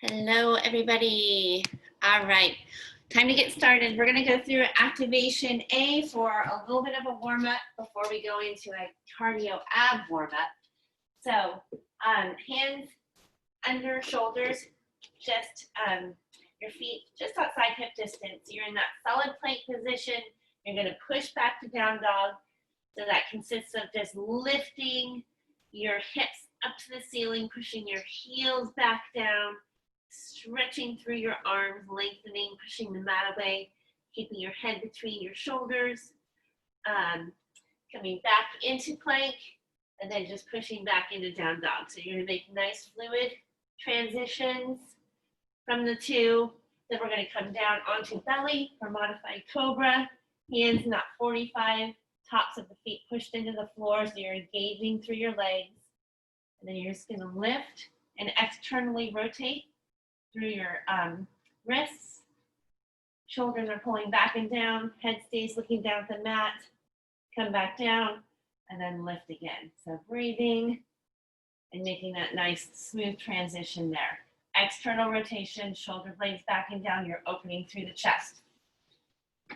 Hello, everybody. All right, time to get started. We're going to go through activation A for a little bit of a warm up before we go into a cardio ab warm up. So, hands under shoulders, just your feet just outside hip distance. You're in that solid plank position. You're going to push back to down dog. So that consists of just lifting your hips up to the ceiling, pushing your heels back down, stretching through your arms, lengthening, pushing the mat away, keeping your head between your shoulders, coming back into plank, and then just pushing back into down dog. So you're going to make nice fluid transitions from the two. Then we're going to come down onto belly for modified cobra. Hands not 45, tops of the feet pushed into the floor, so you're engaging through your legs. And then you're just going to lift and externally rotate through your wrists. Shoulders are pulling back and down. Head stays looking down at the mat. Come back down and then lift again. So breathing and making that nice smooth transition there. External rotation, shoulder blades back and down. You're opening through the chest.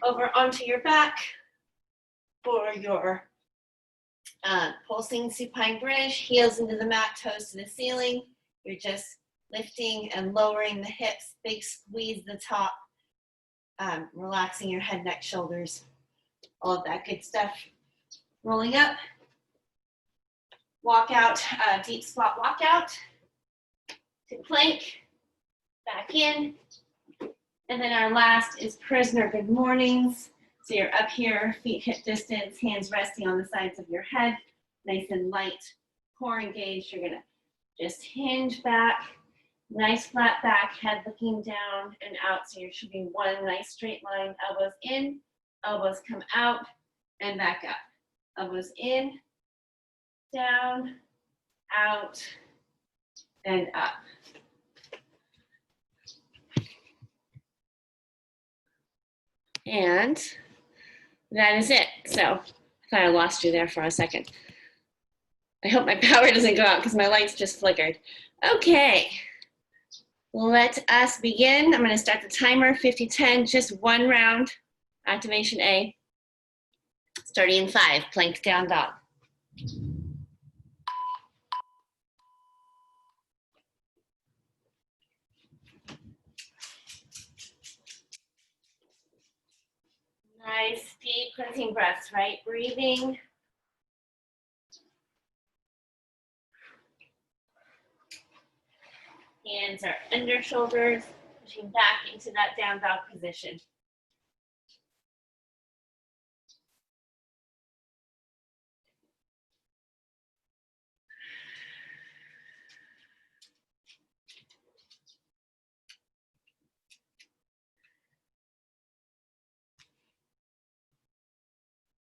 Over onto your back for your pulsing supine bridge. Heels into the mat, toes to the ceiling. You're just lifting and lowering the hips, big squeeze the top, relaxing your head, neck, shoulders, all of that good stuff. Rolling up, walk out, deep squat walk out to plank, back in. And then our last is prisoner good mornings. So you're up here, feet hip distance, hands resting on the sides of your head, nice and light, core engaged. You're gonna just hinge back, nice flat back, head looking down and out. So you're shooting one nice straight line, elbows in, elbows come out and back up. Elbows in, down, out, and up. And that is it. So I thought I lost you there for a second. I hope my power doesn't go out because my lights just flickered. Okay, let us begin. I'm going to start the timer, 50-10, just one round, activation A. Starting in 5, plank down dog. Nice, deep cleansing breaths, right? Breathing. Hands are under shoulders, pushing back into that down dog position.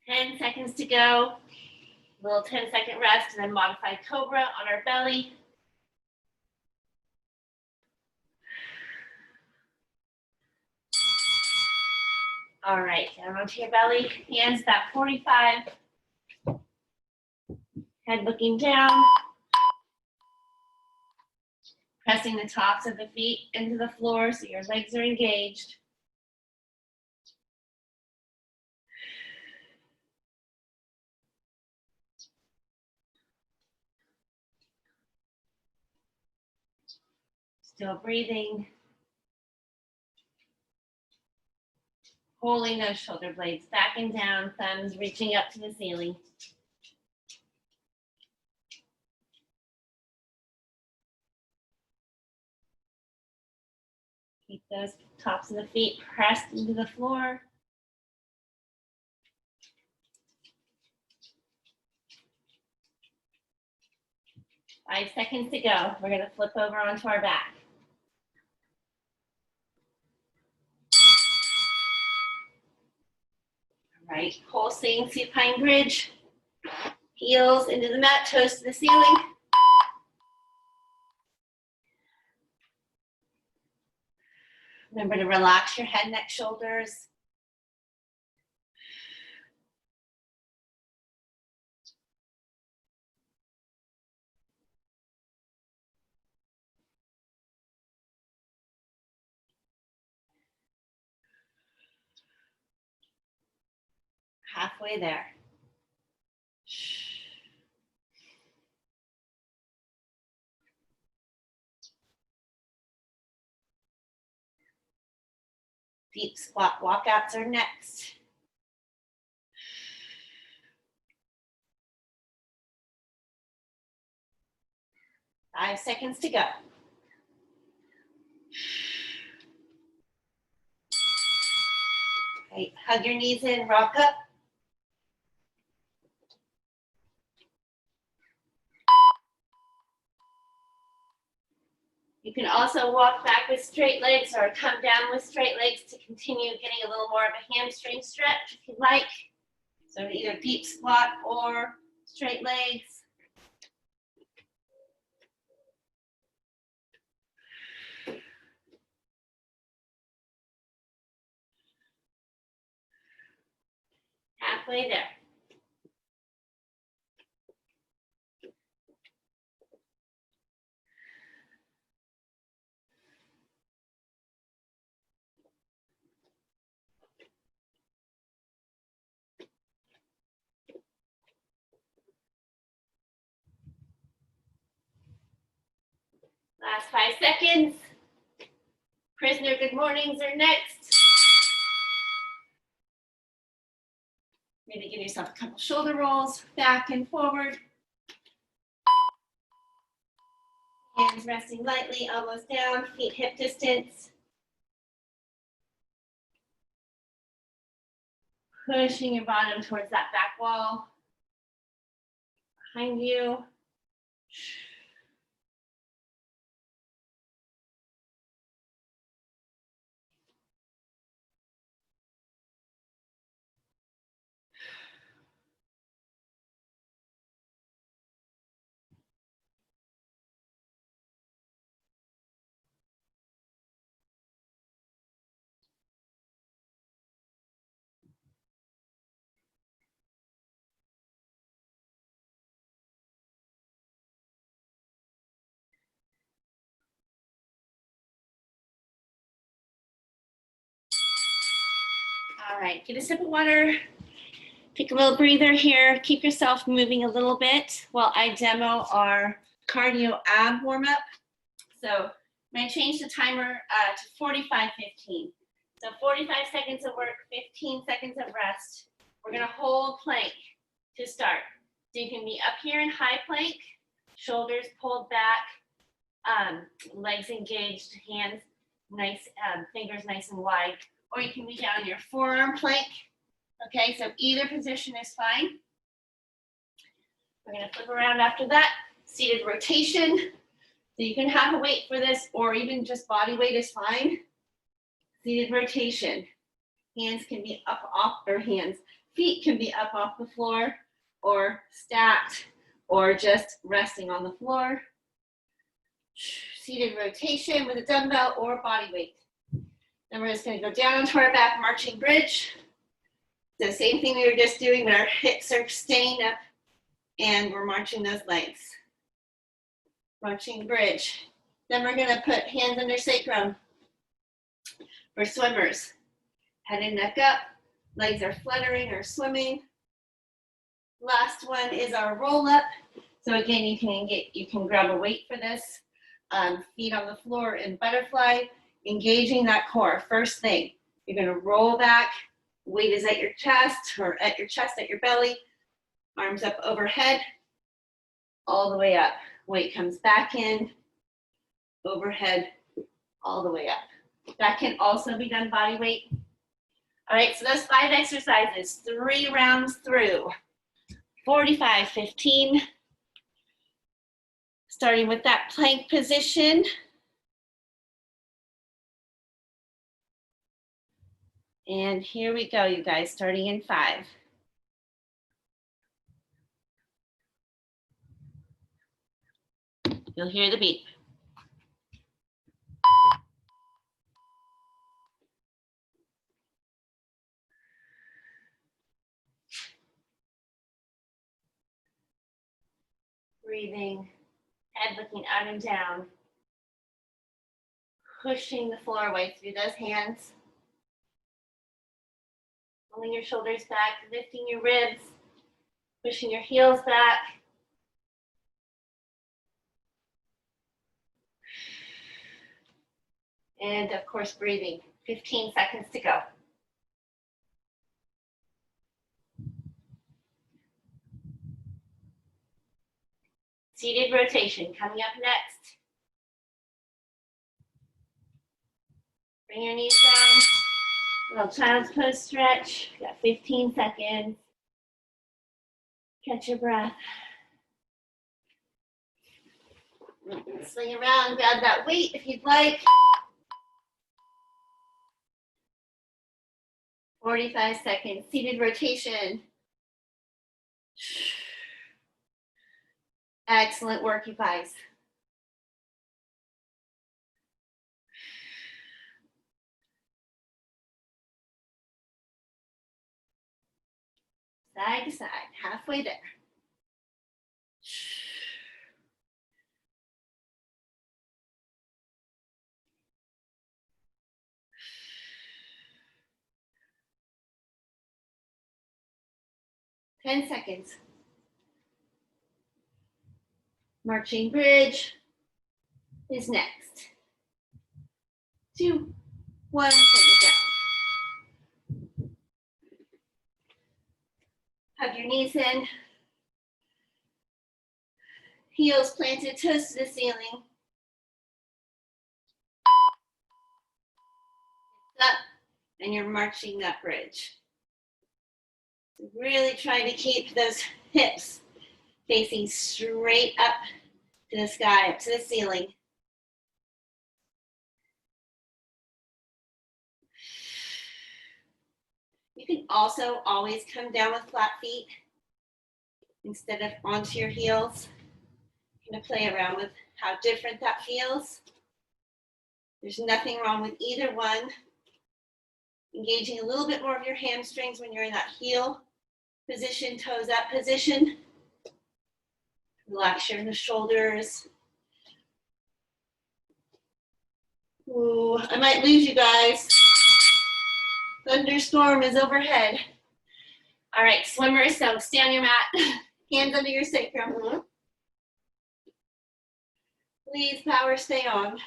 Ten seconds to go. Little 10-second rest and then modified cobra on our belly. All right, down onto your belly, hands that 45. Head looking down. Pressing the tops of the feet into the floor so your legs are engaged. Still breathing. Holding those shoulder blades back and down, thumbs reaching up to the ceiling. Keep those tops of the feet pressed into the floor. Five seconds to go. We're going to flip over onto our back. All right, pulsing supine bridge. Heels into the mat, toes to the ceiling. Remember to relax your head, neck, shoulders. Halfway there. Deep squat walkouts are next. Five seconds to go. Okay, hug your knees in, rock up. You can also walk back with straight legs or come down with straight legs to continue getting a little more of a hamstring stretch if you'd like. So either deep squat or straight legs. Halfway there. Last 5 seconds. Prisoner good mornings are next. Maybe give yourself a couple shoulder rolls, back and forward. Hands resting lightly, elbows down, feet hip distance. Pushing your bottom towards that back wall. Behind you. All right, get a sip of water. Take a little breather here. Keep yourself moving a little bit while I demo our cardio ab warm up. So I'm going to change the timer to 45-15. So 45 seconds of work, 15 seconds of rest. We're going to hold plank to start. So you can be up here in high plank, shoulders pulled back, legs engaged, hands nice, fingers nice and wide. Or you can be down in your forearm plank. Okay, so either position is fine. We're going to flip around after that. Seated rotation. So you can have a weight for this, or even just body weight is fine. Seated rotation. Hands can be up off, or feet can be up off the floor, or stacked, or just resting on the floor. Seated rotation with a dumbbell or body weight. Then we're just going to go down onto our back marching bridge. The same thing we were just doing, but our hips are staying up and we're marching those legs. Marching bridge. Then we're going to put hands under sacrum for swimmers. Head and neck up, legs are fluttering or swimming. Last one is our roll up. So again, you can grab a weight for this. Feet on the floor in butterfly, engaging that core. First thing, you're going to roll back. Weight is at your chest, or at your belly. Arms up overhead, all the way up. Weight comes back in, overhead, all the way up. That can also be done body weight. All right, so those 5 exercises, 3 rounds through. 45-15. Starting with that plank position. And here we go, you guys, starting in 5. You'll hear the beep. Breathing, head looking out and down. Pushing the floor away through those hands. Pulling your shoulders back, lifting your ribs, pushing your heels back. And of course, breathing. 15 seconds to go. Seated rotation coming up next. Bring your knees down. Little child's pose stretch. Got 15 seconds. Catch your breath. Swing around, grab that weight if you'd like. 45 seconds, seated rotation. Excellent work, you guys. Side to side, halfway there. Ten seconds. Marching bridge is next. 2, 1, set it down. Hug your knees in. Heels planted, toes to the ceiling. Up, and you're marching that bridge. Really trying to keep those hips facing straight up to the sky, up to the ceiling. You can also always come down with flat feet instead of onto your heels. I'm going to play around with how different that feels. There's nothing wrong with either one. Engaging a little bit more of your hamstrings when you're in that heel position, toes up position. Relax your shoulders. Ooh, I might lose you guys. Thunderstorm is overhead. All right, swimmers, so stay on your mat. Hands under your sacrum. Please, power, stay on.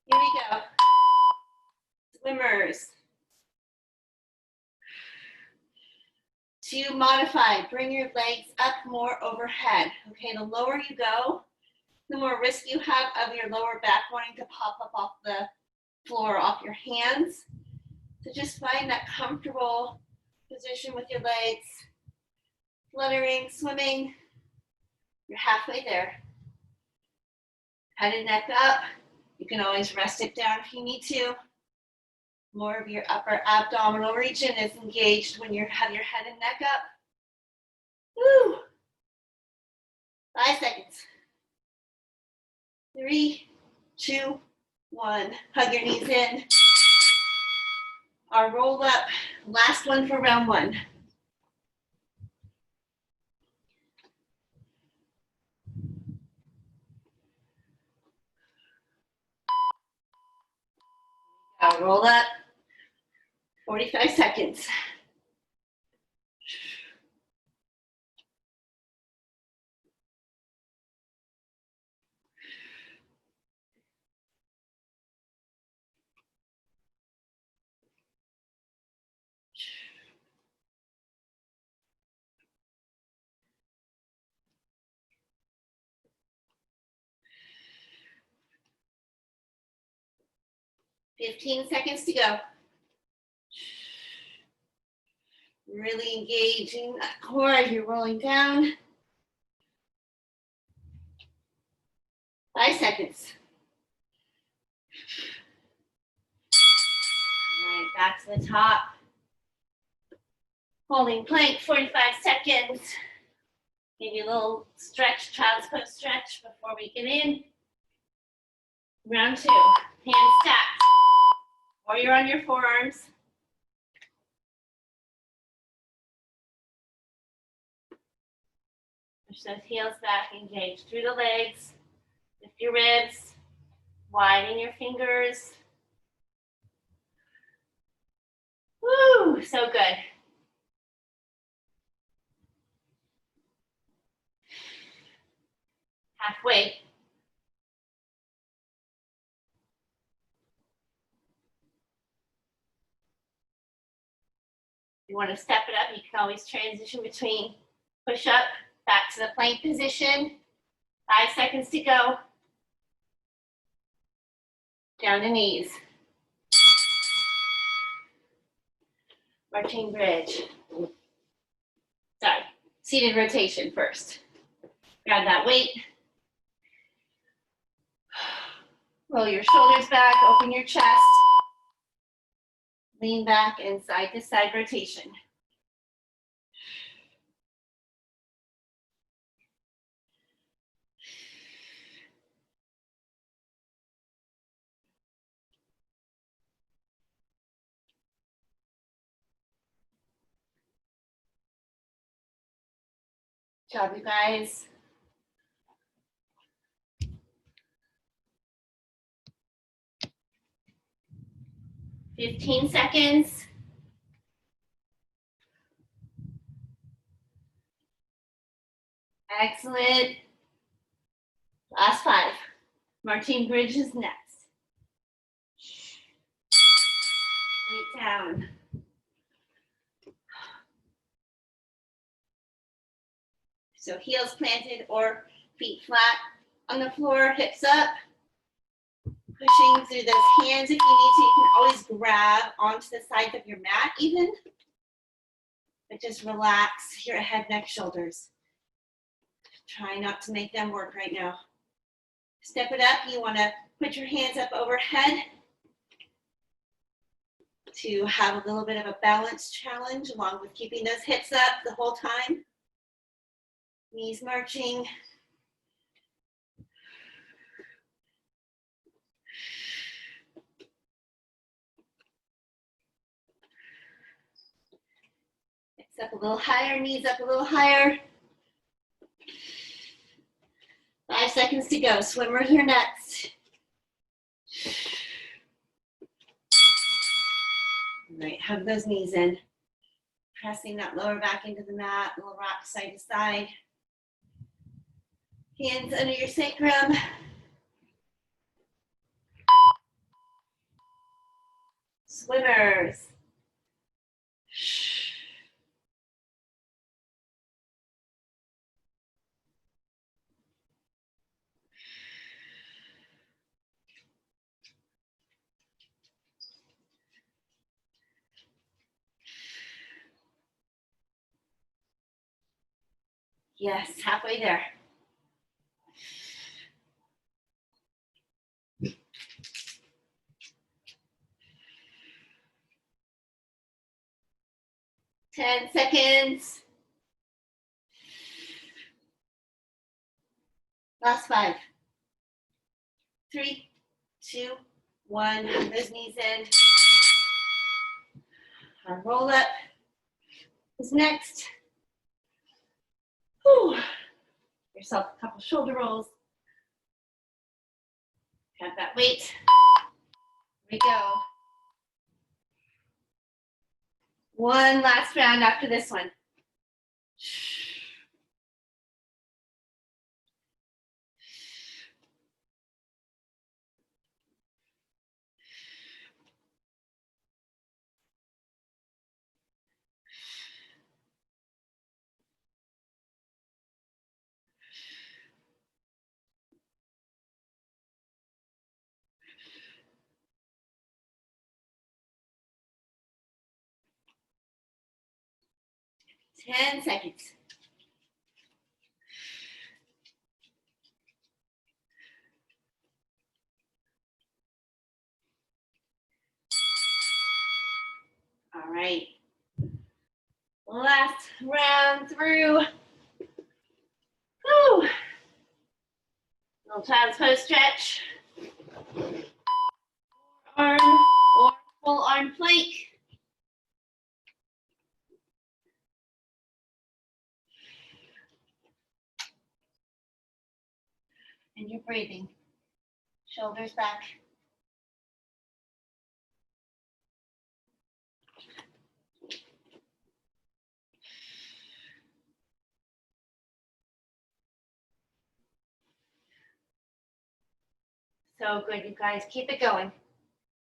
Here we go. Swimmers. To modify, bring your legs up more overhead. Okay, the lower you go, the more risk you have of your lower back wanting to pop up off the floor, off your hands. So just find that comfortable position with your legs. Fluttering, swimming. You're halfway there. Head and neck up. You can always rest it down if you need to. More of your upper abdominal region is engaged when you have your head and neck up. Woo! 5 seconds. 3, 2, 1. Hug your knees in. Our roll up. Last one for round 1. Now roll up. 45 seconds. Fifteen seconds to go. Really engaging that core as you're rolling down. 5 seconds. All right, back to the top. Holding plank, 45 seconds. Give you a little stretch, child's pose stretch before we get in. Round 2, hands stacked. Or you're on your forearms. Push those heels back, engage through the legs. Lift your ribs, widen your fingers. Woo, so good. Halfway. You want to step it up, you can always transition between push up, back to the plank position. 5 seconds to go. Down to knees. Marching bridge. Sorry, seated rotation first. Grab that weight. Roll your shoulders back, open your chest. Lean back and side to side rotation. Good job, you guys. "15 seconds. Excellent. Last 5. Marching bridge is next. Weight down. So heels planted or feet flat on the floor, hips up. Pushing through those hands if you need to. You can always grab onto the sides of your mat even. But just relax your head, neck, shoulders. Try not to make them work right now. Step it up. You want to put your hands up overhead to have a little bit of a balance challenge along with keeping those hips up the whole time. Knees marching. Hips up a little higher, knees up a little higher. 5 seconds to go. Swimmers are next. All right, hug those knees in. Pressing that lower back into the mat, little rock side to side. Hands under your sacrum. Swimmers. Yes, halfway there. Ten seconds. Last 5. 3, 2, 1. Hug those knees in. Our roll up is next. Whew. Yourself a couple shoulder rolls. Have that weight. Here we go. One last round after this one. Ten seconds. All right. Last round through. Whew. Little child's pose stretch. Arm or full arm plank. And you're breathing. Shoulders back. So good, you guys. Keep it going.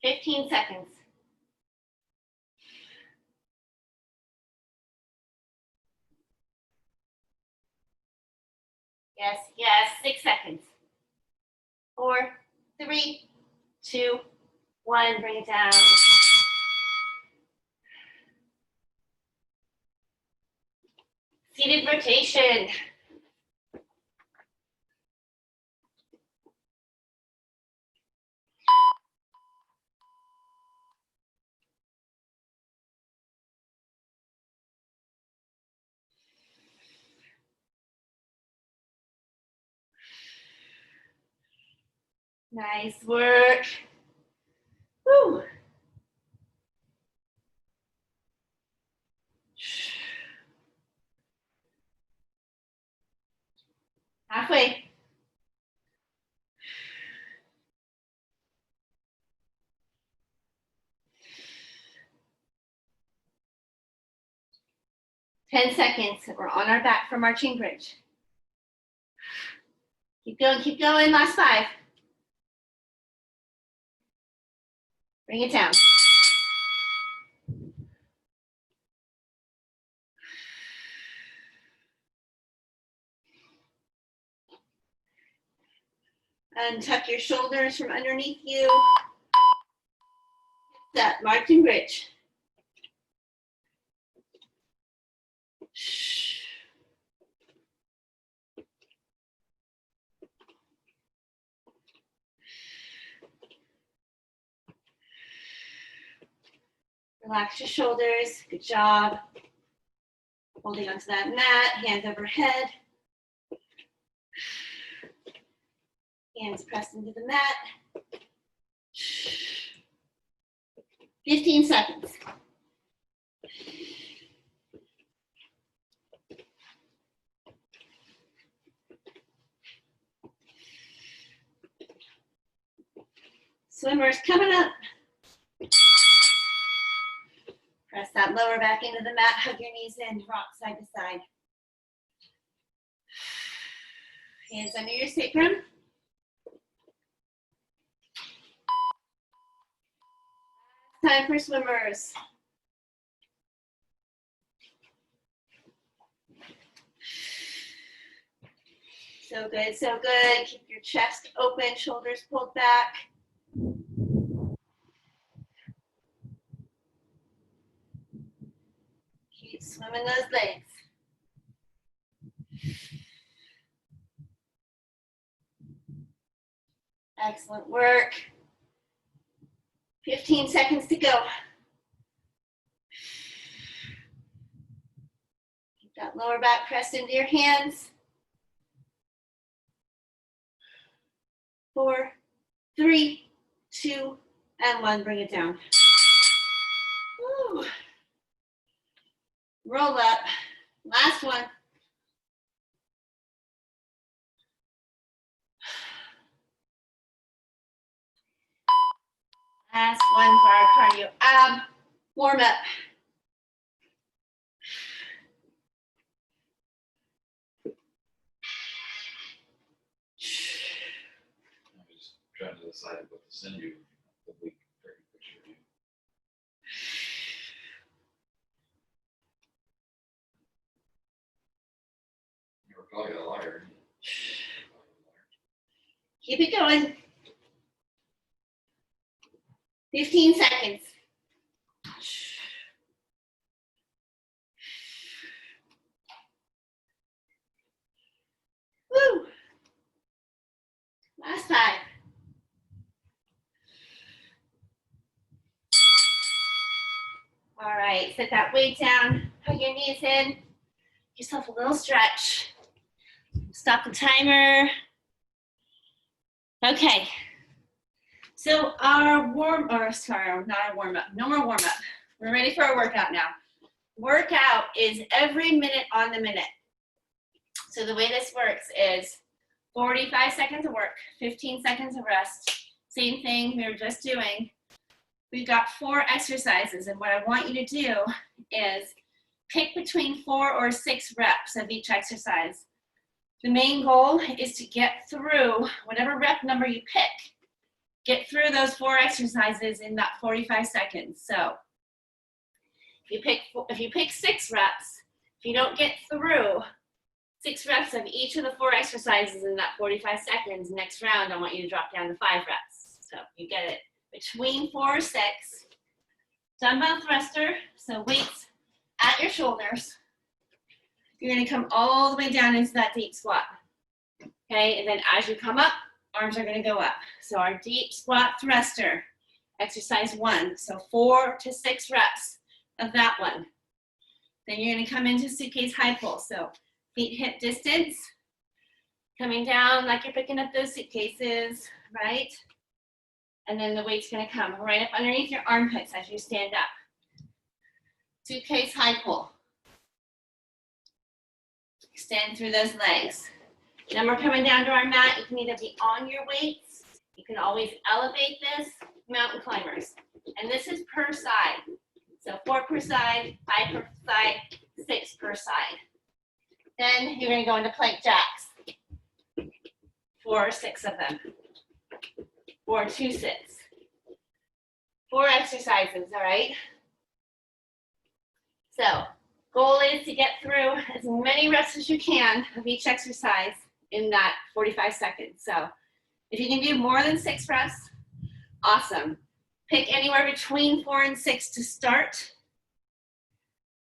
15 seconds. Yes, yes, 6 seconds. 4, 3, 2, 1. Bring it down. Seated rotation. Nice work. Woo. Halfway. Ten seconds. We're on our back for marching bridge. Keep going, keep going. Last 5. Bring it down. And tuck your shoulders from underneath you. That marching bridge. Relax your shoulders. Good job. Holding onto that mat, hands overhead. Hands pressed into the mat. 15 seconds. Swimmers coming up. Press that lower back into the mat, hug your knees in, rock side to side. Hands under your sacrum. Time for swimmers. So good, so good. Keep your chest open, shoulders pulled back. Keep swimming those legs. Excellent work. 15 seconds to go. Keep that lower back pressed into your hands. 4, 3, 2, and 1. Bring it down. Woo. Roll up. Last one. Last one for our cardio ab warm up. I'm just trying to decide what to send you the week picture of you. You were probably a liar. Keep it going. 15 seconds. Woo. Last 5. All right, set that weight down, put your knees in, give yourself a little stretch. Stop the timer. Okay. So our not a warm up, no more warm up. We're ready for our workout now. Workout is every minute on the minute. So the way this works is 45 seconds of work, 15 seconds of rest. Same thing we were just doing. We've got 4 exercises, and what I want you to do is pick between 4 or 6 reps of each exercise. The main goal is to get through whatever rep number you pick get through those 4 exercises in that 45 seconds. So if you pick 6 reps, if you don't get through 6 reps of each of the 4 exercises in that 45 seconds, next round I want you to drop down to 5 reps. So you get it between 4 or 6. Dumbbell thruster, so weights at your shoulders. You're gonna come all the way down into that deep squat. Okay, and then as you come up, arms are gonna go up. So our deep squat thruster, exercise 1. So 4 to 6 reps of that one. Then you're gonna come into suitcase high pull. So feet hip distance, coming down like you're picking up those suitcases, right? And then the weight's gonna come right up underneath your armpits as you stand up. Suitcase high pull. Extend through those legs. Then we're coming down to our mat. You can either be on your weights. You can always elevate this, mountain climbers. And this is per side. So 4 per side, 5 per side, 6 per side. Then you're gonna go into plank jacks. 4 or 6 of them. Or 2 sits. 4 exercises, all right? So, goal is to get through as many reps as you can of each exercise in that 45 seconds. So, if you can do more than 6 reps, awesome. Pick anywhere between 4 and 6 to start.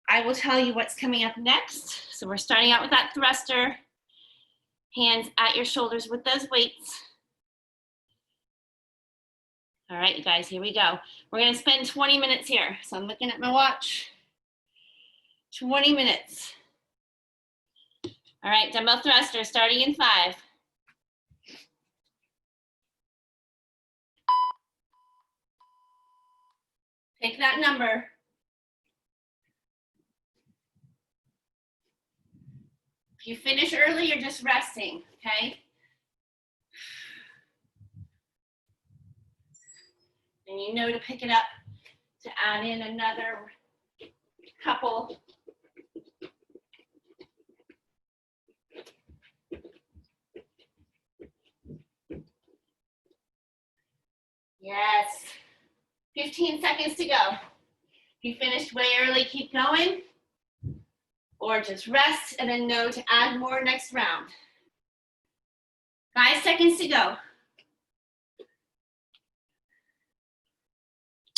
I will tell you what's coming up next. So we're starting out with that thruster. Hands at your shoulders with those weights. All right, you guys, here we go. We're gonna spend 20 minutes here. So I'm looking at my watch. 20 minutes. All right, dumbbell thruster starting in 5. Pick that number. If you finish early, you're just resting, okay? And you know to pick it up to add in another couple. Yes. 15 seconds to go. If you finished way early, keep going. Or just rest and then know to add more next round. 5 seconds to go.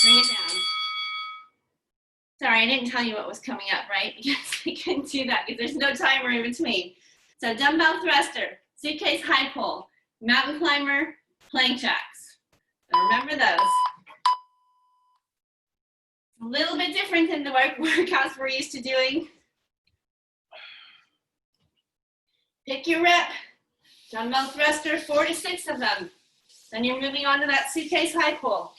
Bring it down. Sorry, I didn't tell you what was coming up, right? Because I couldn't do that because there's no timer in between. So dumbbell thruster, suitcase high pull, mountain climber, plank jacks. So remember those. A little bit different than the workouts we're used to doing. Pick your rep. Dumbbell thruster, 4 to 6 of them. Then you're moving on to that suitcase high pull.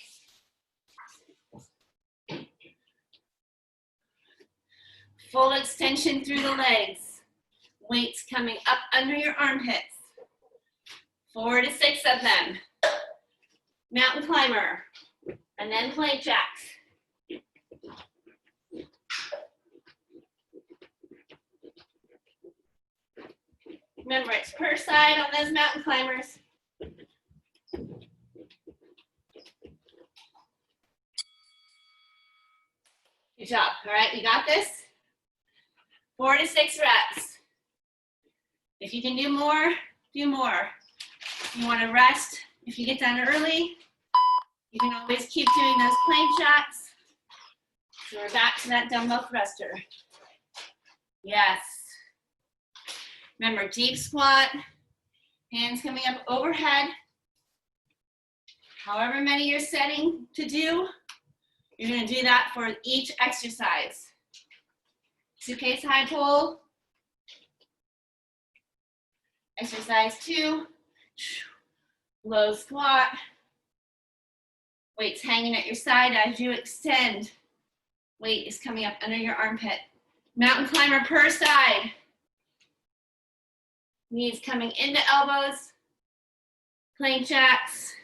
Full extension through the legs. Weights coming up under your armpits. 4 to 6 of them. Mountain climber. And then plank jacks. Remember, it's per side on those mountain climbers. Good job. All right, you got this? 4 to 6 reps. If you can do more, do more. If you want to rest, if you get done early, you can always keep doing those plank jacks. So we're back to that dumbbell thruster. Yes. Remember, deep squat, hands coming up overhead. However many you're setting to do, you're going to do that for each exercise. Suitcase high pull. Exercise 2. Low squat. Weights hanging at your side as you extend. Weight is coming up under your armpit. Mountain climber per side. Knees coming into elbows. Plank jacks.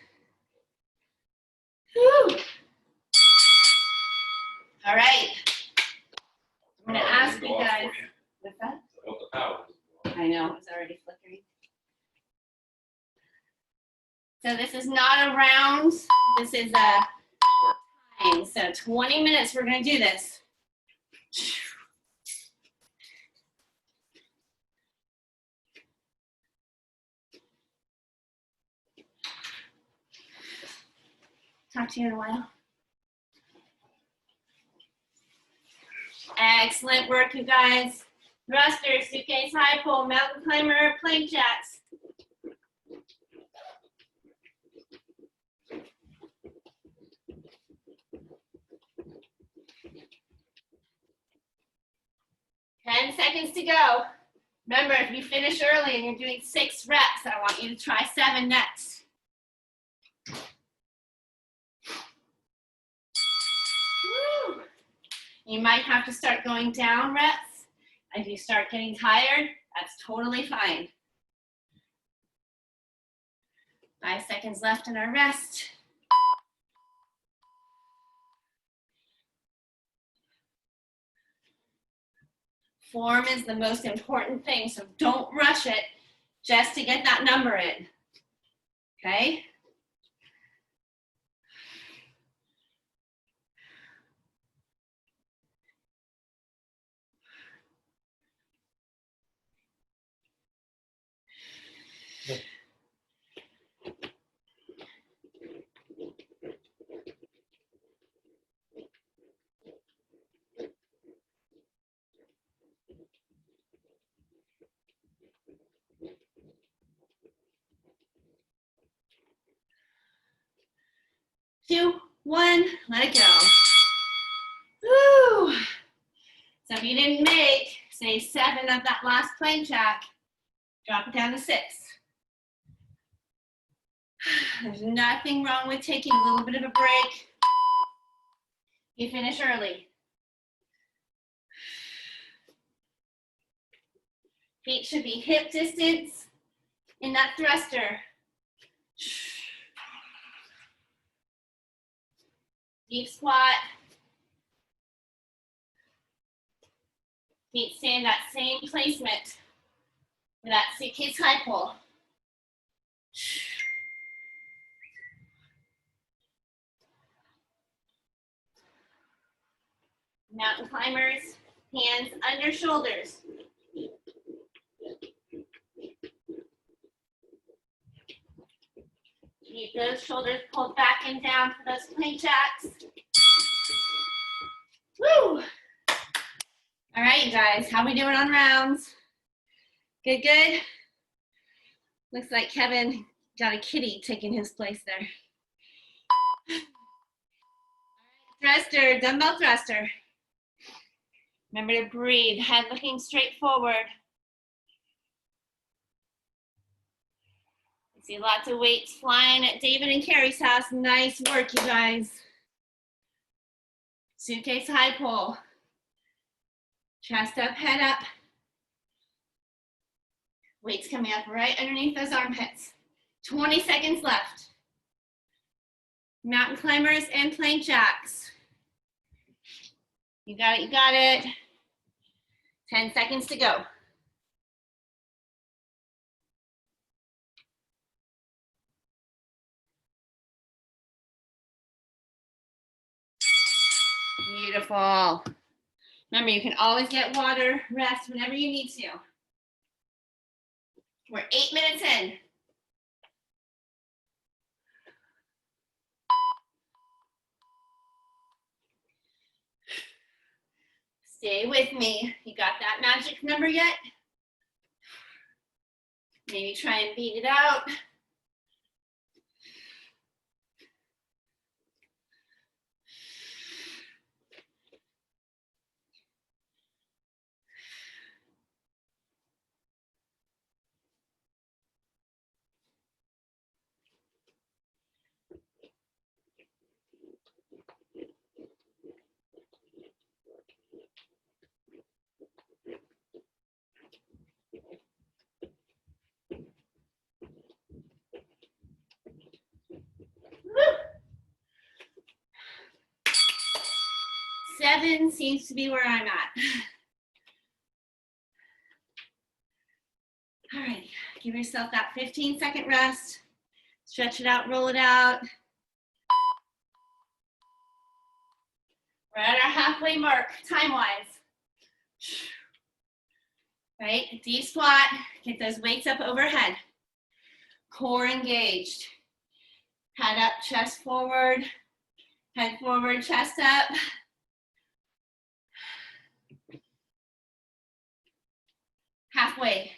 Whew. All right. I'm going to ask you guys. What's that? I hope the power doesn't go off. I know, it's already flickering. So this is not a round, this is a time. So 20 minutes we're gonna do this. Talk to you in a while. Excellent work, you guys. Thruster, suitcase, high pull, mountain climber, plank jacks. Ten seconds to go. Remember, if you finish early and you're doing 6 reps, I want you to try 7 next. Woo. You might have to start going down reps. If you start getting tired, that's totally fine. 5 seconds left in our rest. Form is the most important thing, so don't rush it just to get that number in, okay? Two, one, let it go. Woo! So if you didn't make, say, 7 of that last plank jack, drop it down to 6. There's nothing wrong with taking a little bit of a break. You finish early. Feet should be hip distance in that thruster. Deep squat. Feet stay in that same placement for that suitcase high pull. Mountain climbers, hands under shoulders. Keep those shoulders pulled back and down for those plank jacks. Woo! All right, you guys, how we doing on rounds? Good, good? Looks like Kevin got a kitty taking his place there. Thruster, dumbbell thruster. Remember to breathe, head looking straight forward. I see lots of weights flying at David and Carrie's house. Nice work, you guys. Suitcase high pull. Chest up, head up. Weights coming up right underneath those armpits. 20 seconds left. Mountain climbers and plank jacks. You got it, you got it. 10 seconds to go. Beautiful. Remember, you can always get water, rest whenever you need to. We're 8 minutes in. Stay with me. You got that magic number yet? Maybe try and beat it out. Woo. 7 seems to be where I'm at. All right, give yourself that 15-second rest. Let's Stretch it out, roll it out. We're at our halfway mark, time-wise. Right, deep squat, get those weights up overhead. Core engaged. Head up, chest forward. Head forward, chest up. Halfway.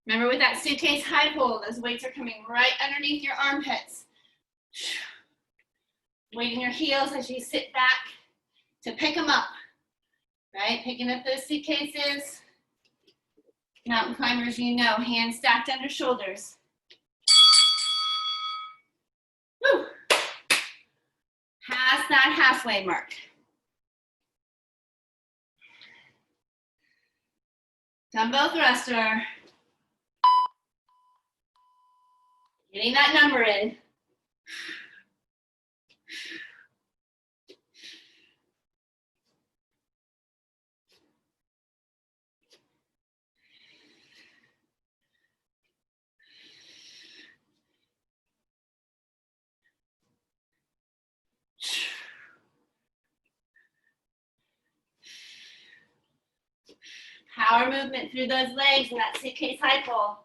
Remember with that suitcase high pull, those weights are coming right underneath your armpits. Weight in your heels as you sit back to pick them up, right? Picking up those suitcases. Mountain climbers, you know, hands stacked under shoulders. Woo. Past that halfway mark. Dumbbell thruster. Getting that number in. Power movement through those legs and that suitcase high pull.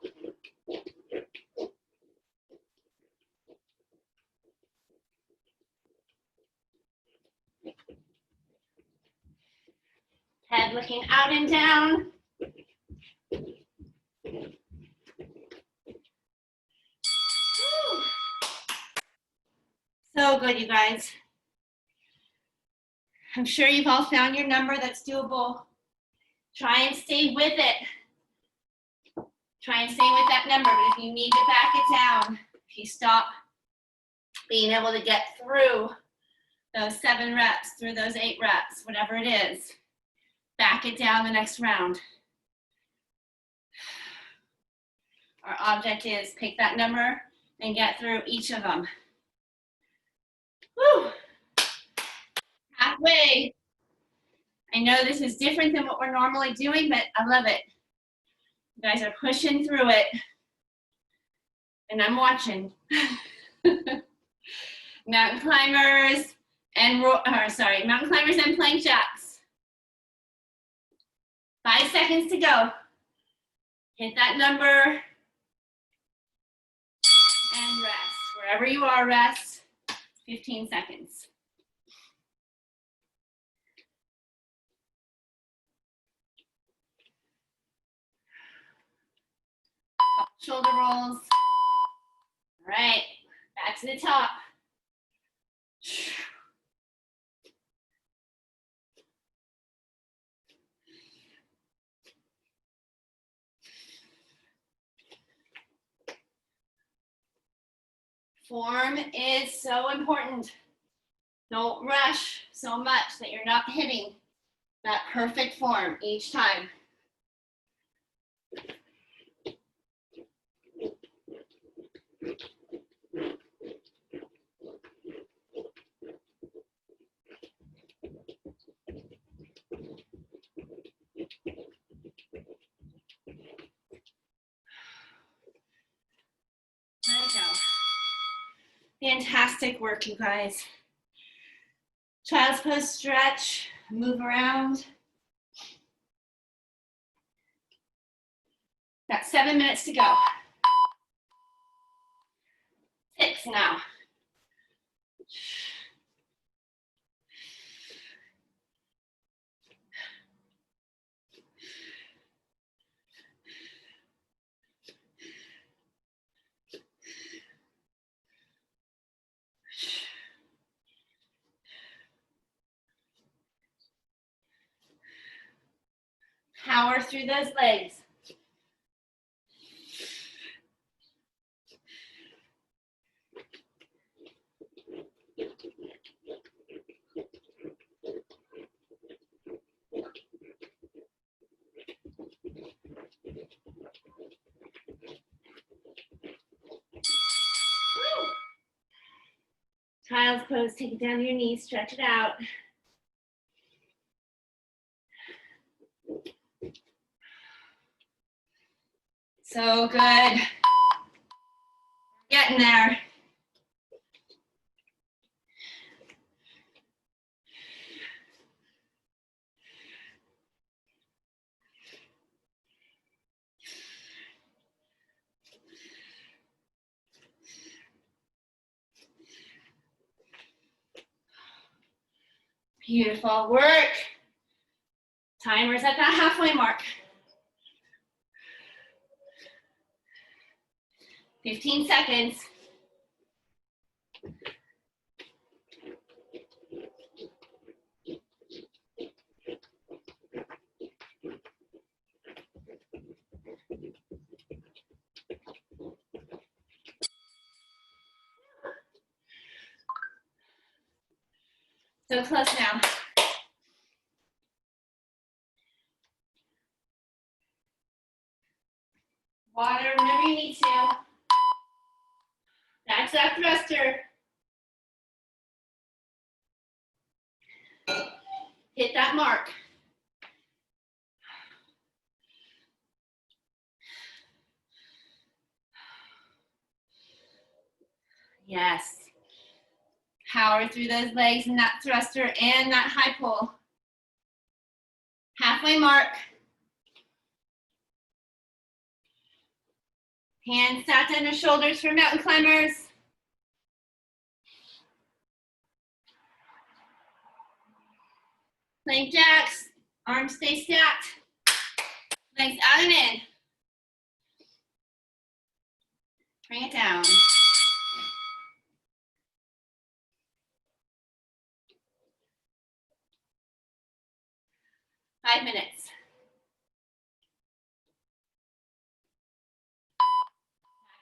Head looking out and down. Woo. So good, you guys. I'm sure you've all found your number that's doable. Try and stay with it. Try and stay with that number, but if you need to back it down, if you stop being able to get through those 7 reps, through those 8 reps, whatever it is, back it down the next round. Our object is pick that number and get through each of them. Woo. Halfway. I know this is different than what we're normally doing, but I love it. You guys are pushing through it, and I'm watching. Mountain climbers and mountain climbers and plank jacks. 5 seconds to go. Hit that number and rest. Wherever you are, rest. 15 seconds. Shoulder rolls. All right, back to the top. Form is so important. Don't rush so much that you're not hitting that perfect form each time. There we go. Fantastic work, you guys. Child's pose stretch, move around. Got 7 minutes to go. 6 now. Power through those legs. Woo. Child's pose, take it down to your knees, stretch it out. So good. Getting there. Beautiful work. Timer's at that halfway mark. 15 seconds. So close now. Water whenever you need to. That's that thruster. Hit that mark. Yes. Power through those legs and that thruster and that high pull. Halfway mark. Hands stacked under shoulders for mountain climbers. Plank jacks, arms stay stacked. Legs out and in. Bring it down. Five minutes.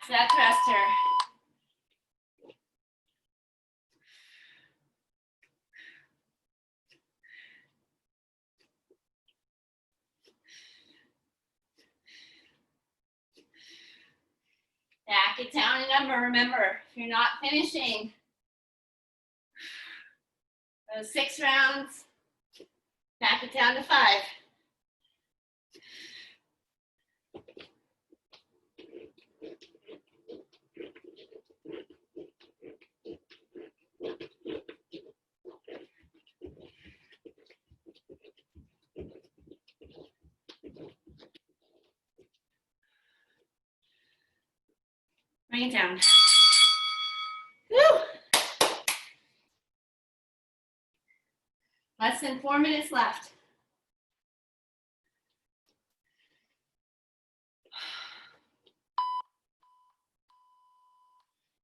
That's that thruster. Back it down a number. Remember, if you're not finishing those 6 rounds, back it down to 5. Bring it down. Woo! Less than 4 minutes left.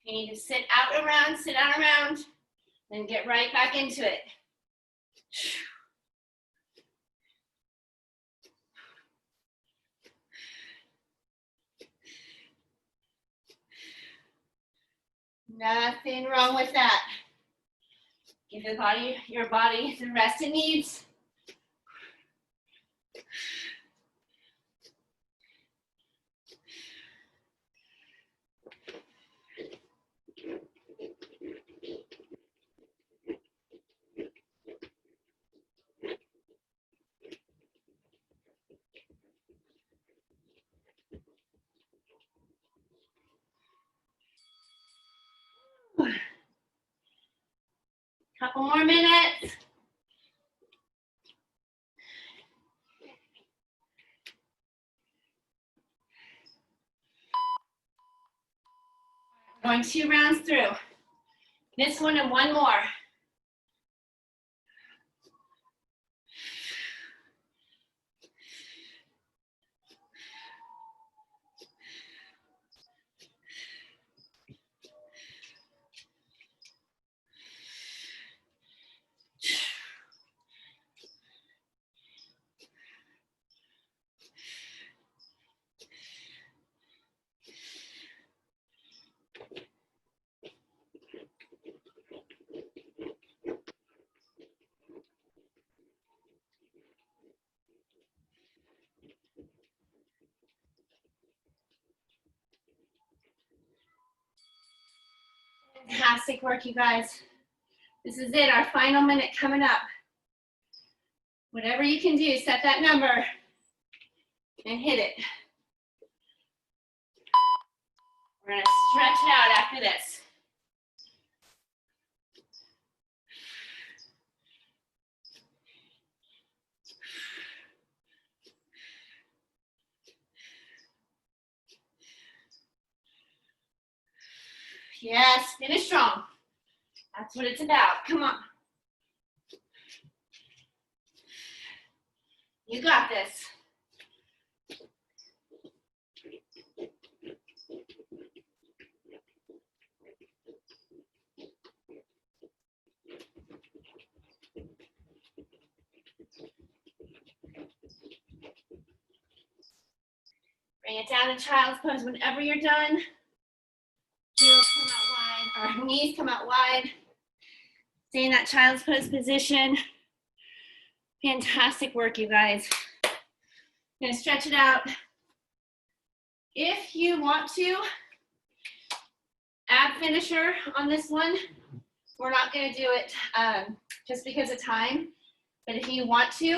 You need to sit out around, then get right back into it. Nothing wrong with that. Give your body the rest it needs. Couple more minutes. Going 2 rounds through. This one and one more. Fantastic work, you guys. This is it, our final minute coming up. Whatever you can do, set that number and hit it. stretch it out after this. Yes, finish strong. That's what it's about. Come on. You got this. Bring it down to child's pose whenever you're done. Heels come out wide, or knees come out wide. Stay in that child's pose position. Fantastic work, you guys. I'm gonna stretch it out. If you want to, ab finisher on this one. We're not gonna do it just because of time, but if you want to,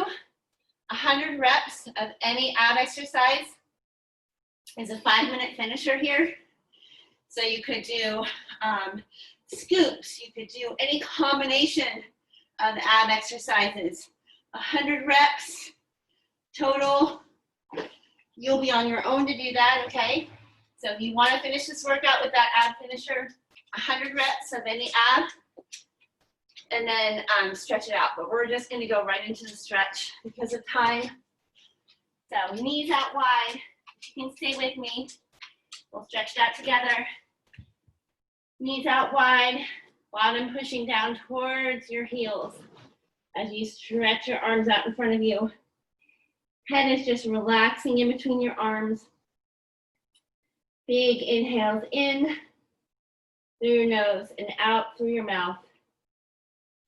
100 reps of any ab exercise is a 5-minute finisher here. So you could do scoops, you could do any combination of ab exercises. 100 reps total. You'll be on your own to do that, okay? So if you want to finish this workout with that ab finisher, 100 reps of any ab, and then stretch it out. But we're just going to go right into the stretch because of time. So knees out wide. If you can stay with me, we'll stretch that together. Knees out wide, bottom pushing down towards your heels as you stretch your arms out in front of you. Head is just relaxing in between your arms. Big inhales in through your nose and out through your mouth.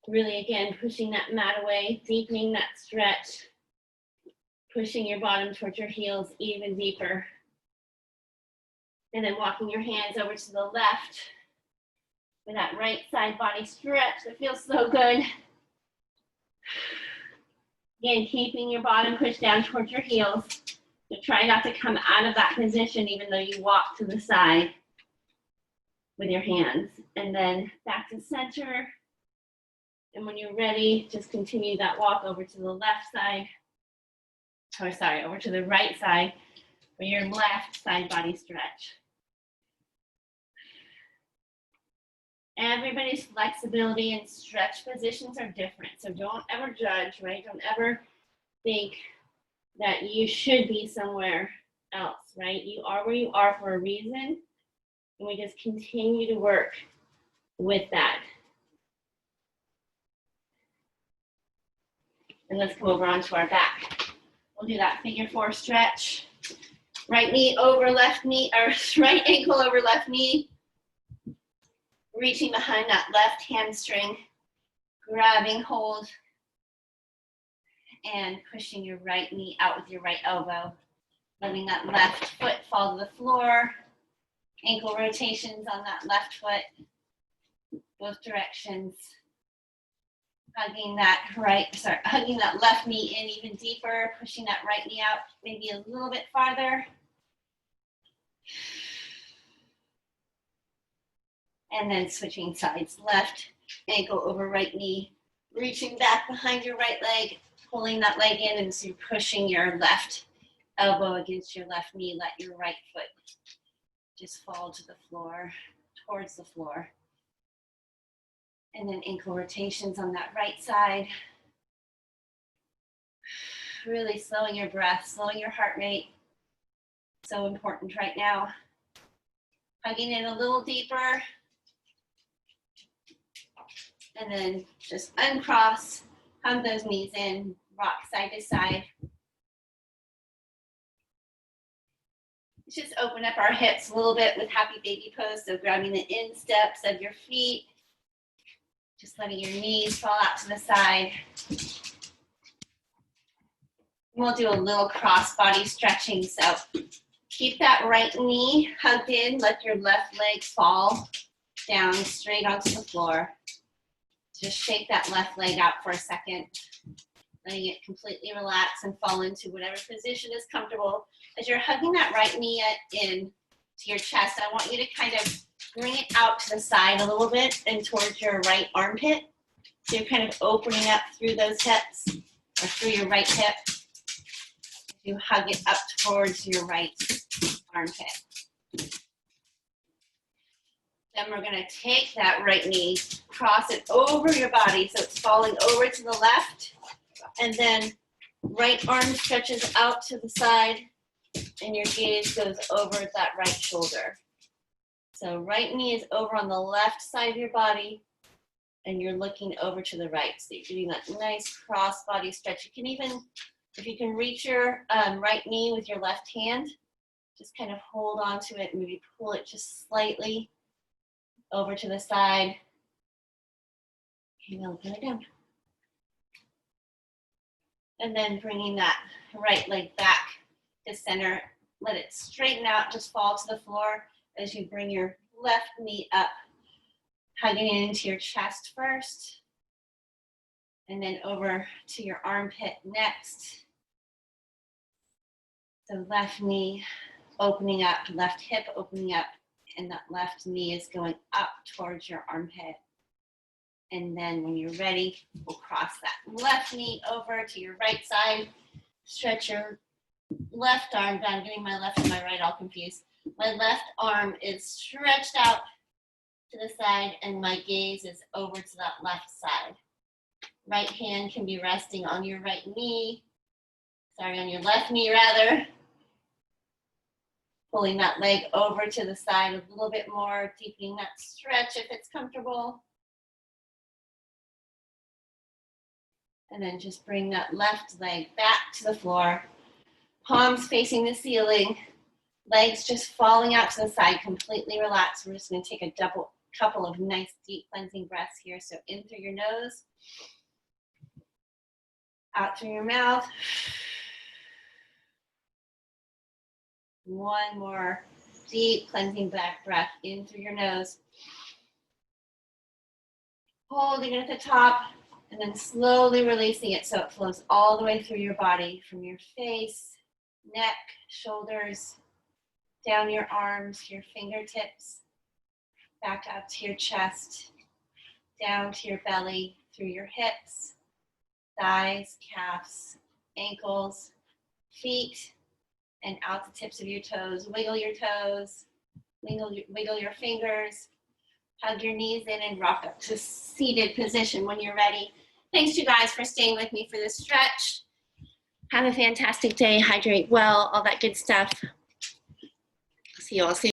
Really, again, pushing that mat away, deepening that stretch, pushing your bottom towards your heels even deeper. And then walking your hands over to the left with that right side body stretch that feels so good. Again, keeping your bottom pushed down towards your heels. So try not to come out of that position even though you walk to the side with your hands. And then back to center. And when you're ready, just continue that walk over to the left side. Or sorry, over to the right side for your left side body stretch. Everybody's flexibility and stretch positions are different. So don't ever judge, right? Don't ever think that you should be somewhere else, right? You are where you are for a reason. And we just continue to work with that. And let's come over onto our back. We'll do that figure 4 stretch. Right knee over left knee, or right ankle over left knee. Reaching behind that left hamstring, grabbing hold, and pushing your right knee out with your right elbow. Letting that left foot fall to the floor. Ankle rotations on that left foot, both directions. Hugging that left knee in even deeper, pushing that right knee out maybe a little bit farther. And then switching sides, left ankle over right knee, reaching back behind your right leg, pulling that leg in, and so you're pushing your left elbow against your left knee. Let your right foot just fall to the floor, towards the floor. And then ankle rotations on that right side. Really slowing your breath, slowing your heart rate. So important right now. Hugging in a little deeper. And then just uncross, hug those knees in, rock side to side. Just open up our hips a little bit with happy baby pose. So grabbing the insteps of your feet. Just letting your knees fall out to the side. We'll do a little cross body stretching. So keep that right knee hugged in. Let your left leg fall down straight onto the floor. Just shake that left leg out for a second. Letting it completely relax and fall into whatever position is comfortable. As you're hugging that right knee in, to your chest. I want you to kind of bring it out to the side a little bit and towards your right armpit. So you're kind of opening up through those hips or through your right hip. You hug it up towards your right armpit. Then we're gonna take that right knee, cross it over your body so it's falling over to the left, and then right arm stretches out to the side and your gaze goes over that right shoulder. So right knee is over on the left side of your body and you're looking over to the right. So you're doing that nice cross body stretch. You can even, if you can reach your right knee with your left hand, just kind of hold on to it and maybe pull it just slightly over to the side. Okay, now put it down. And then bringing that right leg back to center. Let it straighten out, just fall to the floor as you bring your left knee up, hugging it into your chest first, and then over to your armpit next. So left knee opening up, left hip opening up, and that left knee is going up towards your armpit. And then when you're ready, we'll cross that left knee over to your right side. Stretch your left arm down, getting my left and my right all confused. My left arm is stretched out to the side and my gaze is over to that left side. Right hand can be resting on your right knee, on your left knee rather. Pulling that leg over to the side a little bit more, deepening that stretch if it's comfortable. And then just bring that left leg back to the floor. Palms facing the ceiling. Legs just falling out to the side, completely relaxed. We're just going to take a couple of nice deep cleansing breaths here. So in through your nose, out through your mouth. One more deep cleansing back breath in through your nose. Holding it at the top and then slowly releasing it so it flows all the way through your body, from your face, neck, shoulders, down your arms, your fingertips, back up to your chest, down to your belly, through your hips, thighs, calves, ankles, feet, and out the tips of your toes. Wiggle your toes, wiggle your fingers, hug your knees in and rock up to seated position when you're ready. Thanks you guys for staying with me for this stretch. Have a fantastic day, hydrate well, all that good stuff. See you all soon.